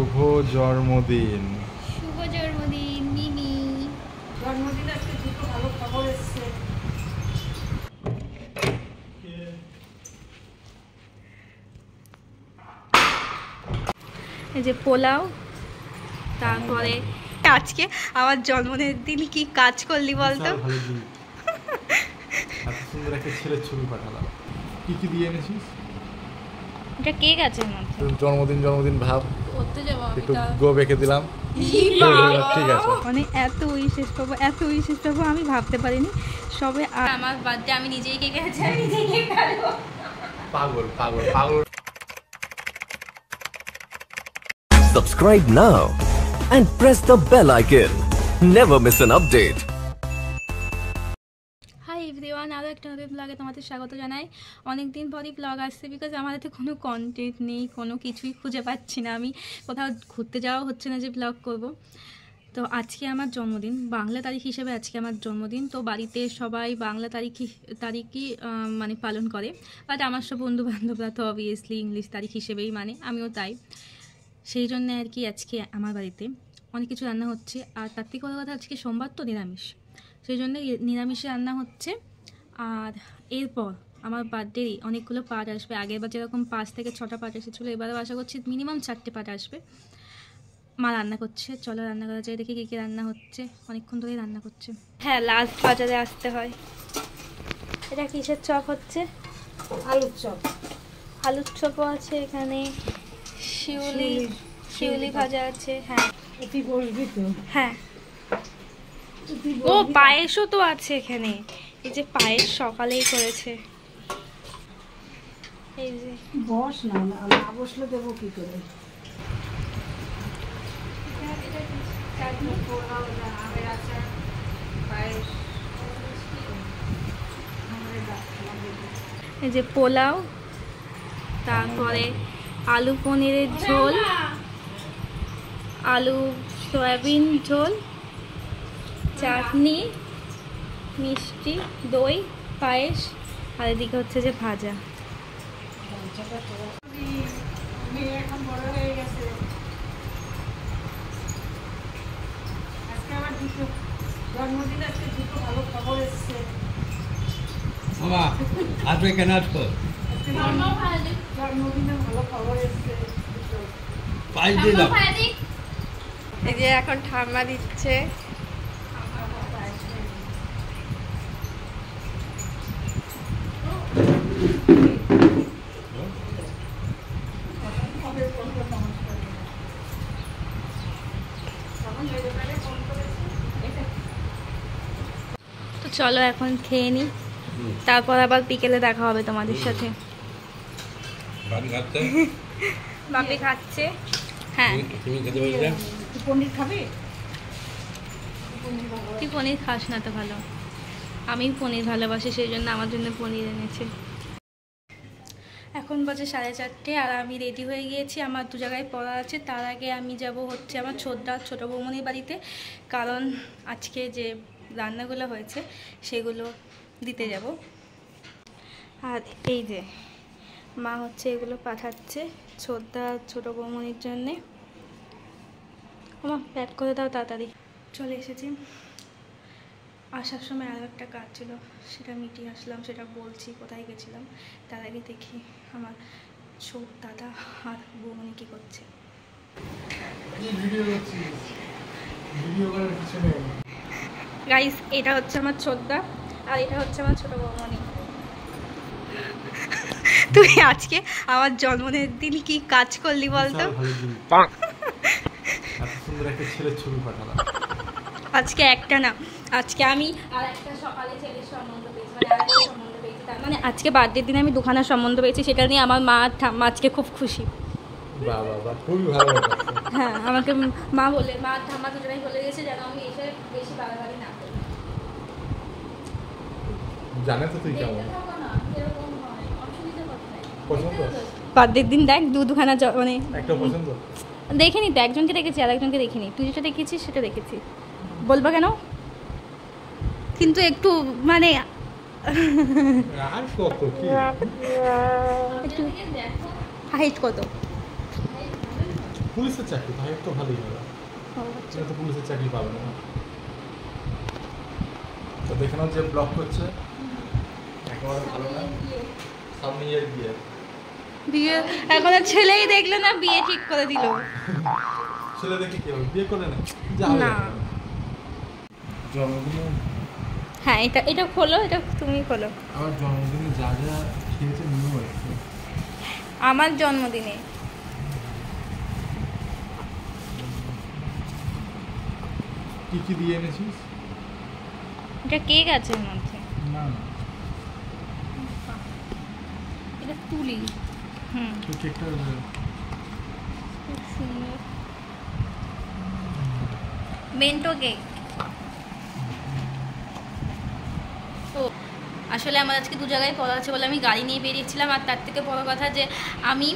শুভ জন্মদিন। শুভ জন্মদিন মিমি। জন্মদিন আজকে দুটো ভালো খবর এসেছে। এই যে পোলাও, তারপরে আজকে আমার জন্মদিনের দিন কি কাজ করলি বলতো? এত সুন্দর একটা ছেলের ছবি পাঠালাম। কি কি দিয়ে এনেছিস? এটা কেক আছে মধ্যে। জন্মদিন ভাব করতে যাব আমি একটু তা। গো বেঁকে দিলাম। ঠিক আছে। মানে এত উইশেস পাবো আমি ভাবতে পারিনি। সবে আমার বার্থডে আমি নিজেই কেক আছে, আমি নিজেই কেক কাটবো। পাগল। Subscribe now and press the bell icon. Never miss an update. Hi everyone, আরও একটা নতুন ব্লগে তোমাদের স্বাগত জানাই। অনেক দিন পরই ব্লগ আসছে, বিকজ আমার হাতে কোনো কন্টেন্ট নেই, কোনো কিছুই খুঁজে পাচ্ছি না। আমি কোথাও ঘুরতে যাওয়া হচ্ছে না যে ব্লগ করব। তো আজকে আমার জন্মদিন, বাংলা তারিখ হিসেবে আজকে আমার জন্মদিন। তো বাড়িতে সবাই বাংলা তারিখই মানে পালন করে, বাট আমার সব বন্ধু বান্ধবরা তো অবভিয়াসলি ইংলিশ তারিখ হিসেবেই মানে, আমিও তাই। সেই জন্য আর কি আজকে আমার বাড়িতে অনেক কিছু রান্না হচ্ছে। আর তার থেকে বড় কথা, আজকে সোমবার তো নিরামিষ, সেই জন্য নিরামিষে রান্না হচ্ছে। আর এরপর আমার বার্থডেরই অনেকগুলো পার্ট আসবে। আগেরবার যেরকম 5 থেকে 6টা পার্ট এসেছিলো, এবারও আশা করছি মিনিমাম 4টে পার্ট আসবে। মা রান্না করছে, চলো রান্না করা যায়, দেখি কী কী রান্না হচ্ছে। অনেকক্ষণ ধরেই রান্না করছে। হ্যাঁ, লাস্ট বাজারে আসতে হয়। এটা কিসের চপ হচ্ছে? আলুর চপও আছে এখানে, শিউলি ভাজা আছে। হ্যাঁ তুই বসবি তো? হ্যাঁ, ও পায়েসও তো আছে এখানে। এই যে পায়েস সকালেই করেছে। এই যে বস না বসলে দেবো কি করে? এই যে পোলাও, তারপরে আলু পনিরের ঝোল, আলু সয়াবিন ঝোল, চাটনি, মিষ্টি, দই, পায়েস, আর এদিকে হচ্ছে যে ভাজা। মেয়ে এখন বড় হয়ে গেছে। আজকে আমার জন্মদিন আজকে দুটো ভালো খবর এসেছে। মামা আসবে কেন আসবো? জন্মদিনে ভালো খবর এসেছে। পাইস দিলাম। এই যে এখন ঠাম্মা দিচ্ছে। তো চলো এখন খেয়ে নিই, তারপর আবার বিকেলে দেখা হবে তোমাদের সাথে। বাপি খাচ্ছে। হ্যাঁ, তুমি খেতে বললে? পনির খাবে? তুই পনির খাস না তো ভালো, আমি পনির ভালোবাসি, সেই জন্য আমার জন্য পনির এনেছে। এখন বাজে 4:30 আর আমি রেডি হয়ে গিয়েছি। আমার 2 জায়গায় পড়া আছে। তার আগে আমি যাব হচ্ছে আমার ছোটো বৌমনির বাড়িতে, কারণ আজকে যে রান্নাগুলো হয়েছে সেগুলো দিতে যাব। আর এই যে মা হচ্ছে এগুলো পাঠাচ্ছে ছোটো বৌমনির জন্যে। আমার প্যাক করে দাও তাড়াতাড়ি। চলে এসেছি। আসার সময় আরও একটা কাজ ছিল, সেটা মিটিয়ে আসলাম, সেটা বলছি কোথায় গেছিলাম। তার আগে দেখি আমার ছোট দাদা আর বৌমনি কী করছে। গাইস, এটা হচ্ছে আমার ছোটদা আর এটা হচ্ছে আমার ছোট বৌমনি। তুই আজকে আমার জন্মদিনের দিন কি কাজ করলি বলতো? এত সুন্দর একটা ছেলের ছবি পাঠালাম। আজকে একটা না, আজকে আমি আর একটা সকালে ছেলের সম্বন্ধ পেয়েছি, মানে আরেকটা সম্বন্ধ পেয়েছি। তার মানে আজকে বার্থডের দিনে আমি 2খানা সম্বন্ধ পেয়েছি, সেটা নিয়ে আমার মা আর ঠাম্মা আজকে খুব খুশি। বাবা খুবই ভালো কথা। হ্যাঁ, আমাকে মা আর ঠাম্মা দুজনেই বলে গেছে যেন আমি এসে বেশি বাড়াবাড়ি না করি। জানে তো তুই কেমন। পছন্দ? বার্থডের দিন দেখ দুখানা মানে একটা পছন্দ দেখিনি তো, একজনকে দেখেছি আর একজনকে দেখিনি। তুই যেটা দেখেছিস সেটা দেখেছি, বলবা কেন? কিন্তু একটু মানে আর কত কি একটু হাইট কত? পুলিশের চাকরি ভাই, তো ভালোই হবে। এটা তো পুলিশের চাকরি পাবে না। তো দেখে নাও যে ব্লক করছে একেবারে ভালো না। সামনে এর বিয়ে, বিয়ে এখন আর ছেলেই দেখলে না বিয়ে ঠিক করে দিল। ছেলে দেখে কি হবে, বিয়ে করে না যা না। জন্মদিনে হ্যাঁ, এটা খোলো, এটা তুমি খোলো। আমার জন্মদিনে যা যা খেয়েছে নিয়ে আসছে। আমার জন্মদিনে কি কি দিয়ে এনেছিস? এটা কেক আছে এর মধ্যে। না না, এটা তুলি। তুই কেকটা খুব সুন্দর মেন্টো কেক। তো আসলে আমার আজকে 2 জায়গায় পড়া আছে বলে আমি গাড়ি নিয়ে বেরিয়েছিলাম। আর তার থেকে বড় কথা যে আমি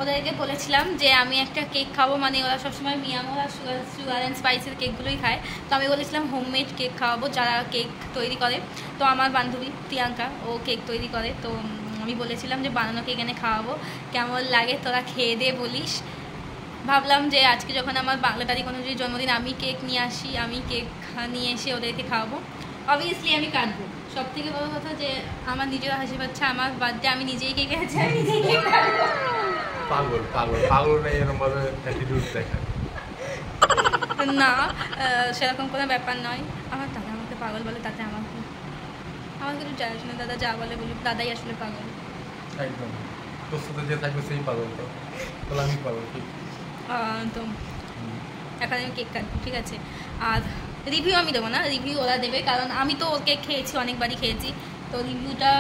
ওদেরকে বলেছিলাম যে আমি একটা কেক খাবো, মানে ওরা সবসময় মিয়ামোর আর সুগার অ্যান্ড স্পাইসের কেকগুলোই খায়। তো আমি বলেছিলাম হোমমেড কেক খাওয়াবো, যারা কেক তৈরি করে। তো আমার বান্ধবী প্রিয়াঙ্কা ও কেক তৈরি করে, তো আমি বলেছিলাম যে বানানো কেক এনে খাওয়াবো, কেমন লাগে তোরা খেয়ে দিয়ে বলিস। ভাবলাম যে আজকে যখন আমার বাংলা তারিখ অনুযায়ী জন্মদিন, আমি কেক নিয়ে আসি, আমি কেক নিয়ে এসে ওদেরকে খাওয়াবো। অবভিয়াসলি আমি কাটবো। সব থেকে বড় কথা যে আমার নিজের হাসি পাচ্ছে, আমার বার্থডে আমি নিজেই কেক এনেছি, আমি নিজেই কেক কাটবো। পাগল পাগল পাগল নেই এরকম ভাবে অ্যাটিটিউড দেখায় না, সেরকম কোনো ব্যাপার নয়। আমার দাদা আমাকে পাগল বলে, তাতে আমার কিছু যায় আসে না। দাদা যা বলে বলি, দাদাই আসলে পাগল। একদম, তোর সাথে যে থাকবে সেই পাগল। তো তাহলে আমি পাগল ঠিক। তো এখন আমি কেক কাটবো, ঠিক আছে। আর রিভিউ আমি দেবো না, রিভিউ ওরা দেবে, কারণ আমি তো ওর কেক খেয়েছি, অনেকবারই খেয়েছি। তো রিভিউটা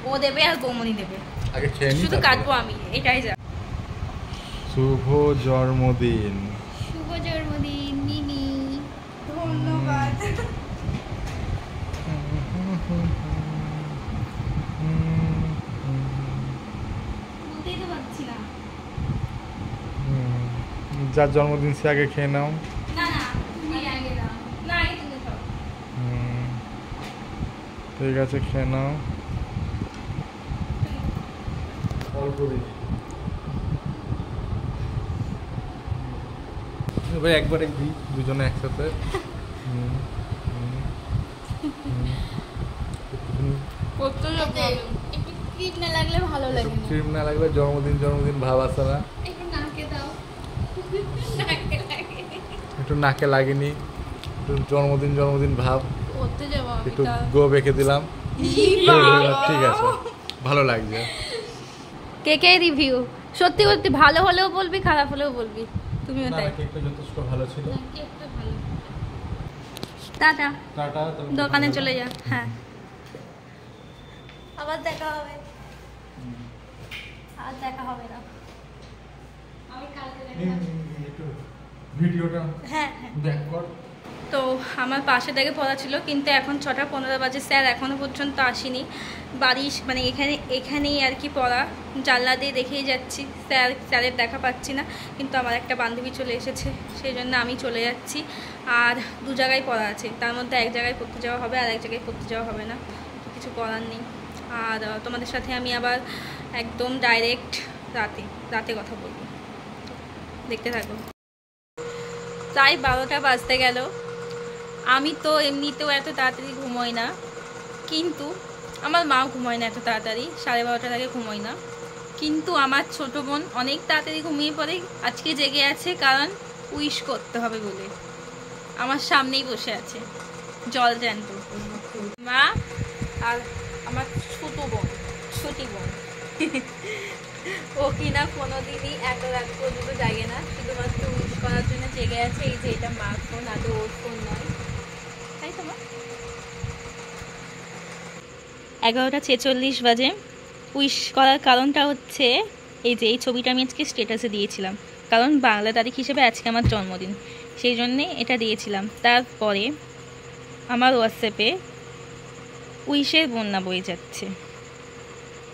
ও দেবে আর বৌমনি দেবে, আগে খেয়ে নি, শুধু কাটবো আমি, এটাই যা। শুভ জন্মদিন। শুভ জন্মদিন মিমি, ধন্যবাদ। বলতেই তো পারছি না। যার জন্মদিন সে আগে খেয়ে নাও। না না, তুমি আগে দাও। না, আগে তুমি খাও। ঠিক আছে, খেয়ে নাও। অল্প দিন এবার একবারে দিই দুজনে একসাথে। একটু ক্রিম না লাগলে ভালো লাগে না। ক্রিম না লাগলে জন্মদিন ভাব আসে না। একটু নাকে দাও। একটু নাকে লাগেনি, একটু জন্মদিন ভাব। করতে যাবো আমি একটু তা। গো বেঁকে দিলাম। ঠিক আছে, ভালো লাগছে। কেকে রিভিউ সত্যি সত্যি ভালো হলেও বলবি, খারাপ হলেও বলবি, তুমিও না, তাই। কেকটা যথেষ্ট ভালো ছিল। কেকটা ভালো। টাটা, টাটা, তাহলে দোকানে চলে যা। হ্যাঁ, আবার দেখা হবে। আর দেখা হবে না, আমি কালকে দেখা হবে। একটু ভিডিওটা হ্যাঁ হ্যাঁ। ব্যাক কর। তো আমার পাশে থেকে পড়া ছিল, কিন্তু এখন 6:15 বাজে, স্যার এখনও পর্যন্ত আসেনি। বাড়ি মানে এখানেই আর কি পড়া, জানলা দিয়ে দেখেই যাচ্ছি, স্যারের দেখা পাচ্ছি না। কিন্তু আমার একটা বান্ধবী চলে এসেছে, সেই জন্য আমি চলে যাচ্ছি। আর 2 জায়গায় পড়া আছে, তার মধ্যে এক জায়গায় পড়তে যাওয়া হবে আর এক জায়গায় পড়তে যাওয়া হবে না, কিছু করার নেই। আর তোমাদের সাথে আমি আবার একদম ডাইরেক্ট রাতে কথা বলবো, দেখতে থাকো। প্রায় 12টা বাজতে গেল। আমি তো এমনিতেও এত তাড়াতাড়ি ঘুমোই না, কিন্তু আমার মাও ঘুমোয় না এত তাড়াতাড়ি, 12:30টার আগে ঘুমোয় না। কিন্তু আমার ছোটো বোন অনেক তাড়াতাড়ি ঘুমিয়ে পড়ে, আজকে জেগে আছে কারণ উইশ করতে হবে বলে। আমার সামনেই বসে আছে জল জ্যান্ত মা আর আমার ছুটি বোন ও কিনা কোনোদিনই এত রাত পর্যন্ত জাগে না, শুধুমাত্র উইশ করার জন্য জেগে আছে। এই যে এটা মার ফোন, আদৌ ওর ফোন নয়, তাই তো মা? 11:46 বাজে। উইশ করার কারণটা হচ্ছে এই যে এই ছবিটা আমি আজকে স্ট্যাটাসে দিয়েছিলাম, কারণ বাংলা তারিখ হিসেবে আজকে আমার জন্মদিন, সেই জন্যে এটা দিয়েছিলাম। তারপরে আমার হোয়াটসঅ্যাপে উইশের বন্যা বয়ে যাচ্ছে,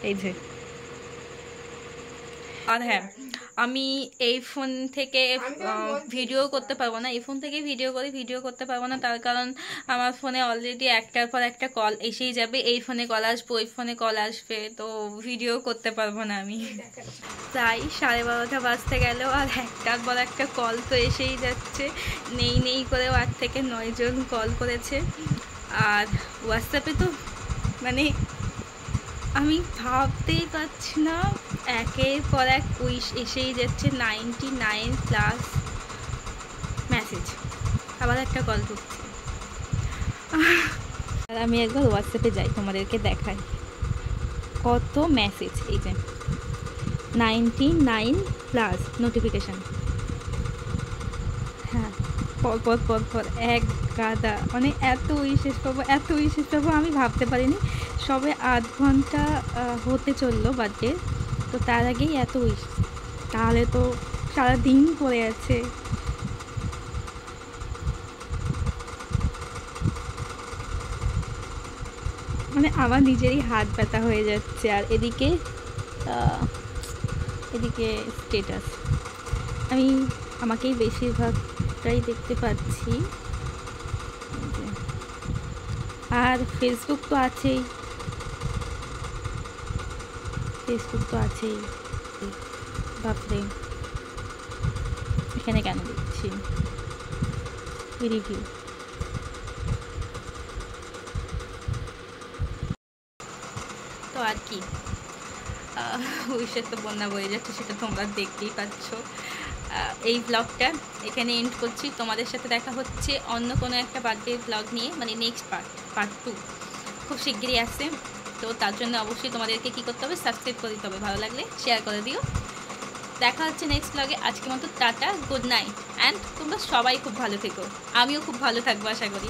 এই যে। আর হ্যাঁ, আমি এই ফোন থেকে ভিডিও করতে পারবো না, এই ফোন থেকে ভিডিও করতে পারবো না, তার কারণ আমার ফোনে অলরেডি একটার পর একটা কল এসেই যাবে, এই ফোনে কল আসবে, ওই ফোনে কল আসবে, তো ভিডিও করতে পারবো না আমি। প্রায় 12:30 বাজতে গেলেও আর একটার পর একটা কল তো এসেই যাচ্ছে, নেই করেও 8 থেকে 9 জন কল করেছে। আর হোয়াটসঅ্যাপে তো মানে আমি ভাবতেই পারছি না, একের পর এক উইশ এসেই যাচ্ছে, 99+ মেসেজ, আবার একটা কল ঢুকছে। আর আমি একবার হোয়াটসঅ্যাপে যাই, তোমাদেরকে দেখাই কত মেসেজ, এই যে 99+ নোটিফিকেশান। হ্যাঁ, পর এক গাদা, মানে এত উইশেস পাবো আমি ভাবতে পারিনি। সবে 8 ঘন্টা হতে চললো বার্থডে, তো তার আগেই এত উইশ, তাহলে তো সারাদিন পড়ে আছে। মানে আমার নিজেরই হাত ব্যথা হয়ে যাচ্ছে। আর এদিকে স্ট্যাটাস আমি আমাকেই বেশিরভাগটাই দেখতে পাচ্ছি। আর ফেসবুক তো আছেই, বাপরে, এখানে কেন দেখছি রিভিউ। তো আর কি, উইশের তো বন্যা বয়ে যাচ্ছে, সেটা তোমরা দেখতেই পাচ্ছ। এই ব্লগটা এখানে এন্ড করছি, তোমাদের সাথে দেখা হচ্ছে অন্য কোনো একটা বার্থডে ব্লগ নিয়ে, মানে নেক্সট পার্ট 2 খুব শিগগিরই আসছে। তো তার জন্য অবশ্যই তোমাদেরকে কী করতে হবে, সাবস্ক্রাইব করে দিতে হবে, ভালো লাগলে শেয়ার করে দিও। দেখা হচ্ছে নেক্সট ব্লগে, আজকের মতো টাটা, গুড নাইট, অ্যান্ড তোমরা সবাই খুব ভালো থেকো, আমিও খুব ভালো থাকবো আশা করি।